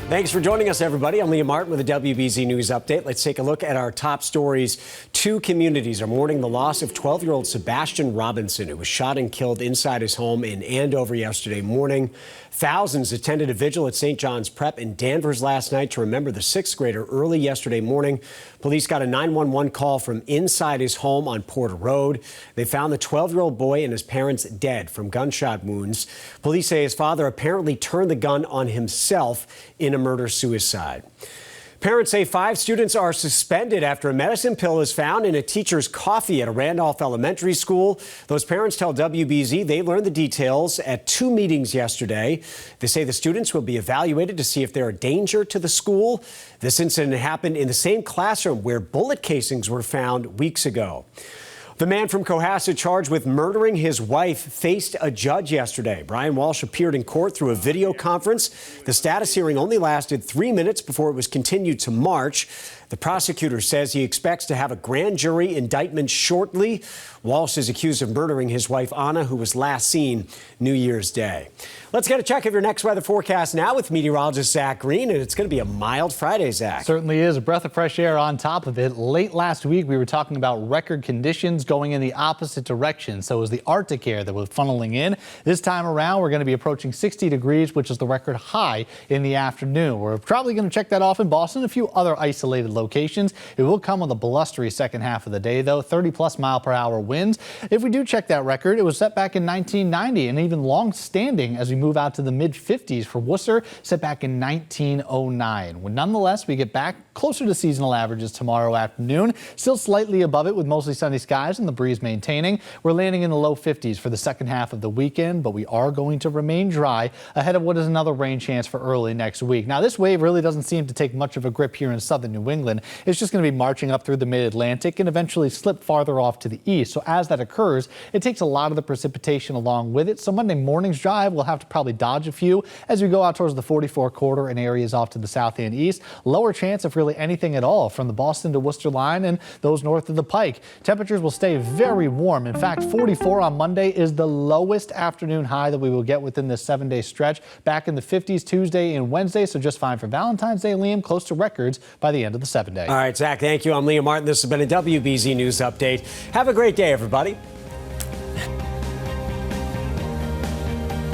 Thanks for joining us, everybody. I'm Liam Martin with a WBZ News Update. Let's take a look at our top stories. Two communities are mourning the loss of 12-year-old Sebastian Robinson, who was shot and killed inside his home in Andover yesterday morning. Thousands attended a vigil at St. John's Prep in Danvers last night to remember the sixth grader early yesterday morning. Police got a 911 call from inside his home on Porter Road. They found the 12-year-old boy and his parents dead from gunshot wounds. Police say his father apparently turned the gun on himself in a murder-suicide. Parents say 5 students are suspended after a medicine pill is found in a teacher's coffee at a Randolph Elementary School. Those parents tell WBZ they learned the details at 2 meetings yesterday. They say the students will be evaluated to see if they're a danger to the school. This incident happened in the same classroom where bullet casings were found weeks ago. The man from Cohasset charged with murdering his wife faced a judge yesterday. Brian Walshe appeared in court through a video conference. The status hearing only lasted 3 minutes before it was continued to March. The prosecutor says he expects to have a grand jury indictment shortly. Walshe is accused of murdering his wife, Anna, who was last seen New Year's Day. Let's get a check of your next weather forecast now with meteorologist Zach Green, and it's going to be a mild Friday, Zach. Certainly is. A breath of fresh air on top of it. Late last week, we were talking about record conditions going in the opposite direction. So it was the Arctic air that was funneling in. This time around, we're going to be approaching 60 degrees, which is the record high in the afternoon. We're probably going to check that off in Boston, a few other isolated locations. It will come on the blustery second half of the day, though, 30-plus mile-per-hour winds. If we do check that record, it was set back in 1990 and even long-standing as we move out to the mid-50s for Worcester, set back in 1909. Well, nonetheless, we get back closer to seasonal averages tomorrow afternoon, still slightly above it with mostly sunny skies and the breeze maintaining. We're landing in the low 50s for the second half of the weekend, but we are going to remain dry ahead of what is another rain chance for early next week. Now, this wave really doesn't seem to take much of a grip here in southern New England. It's just going to be marching up through the mid-Atlantic and eventually slip farther off to the east. So as that occurs, it takes a lot of the precipitation along with it. So Monday morning's drive, we'll have to probably dodge a few as we go out towards the 44 corridor and areas off to the south and east. Lower chance of really anything at all from the Boston to Worcester line and those north of the Pike. Temperatures will stay very warm. In fact, 44 on Monday is the lowest afternoon high that we will get within this 7-day stretch. Back in the 50s Tuesday and Wednesday, so just fine for Valentine's Day, Liam, close to records by the end of the 7-day. All right, Zach, thank you. I'm Liam Martin. This has been a WBZ News Update. Have a great day, everybody.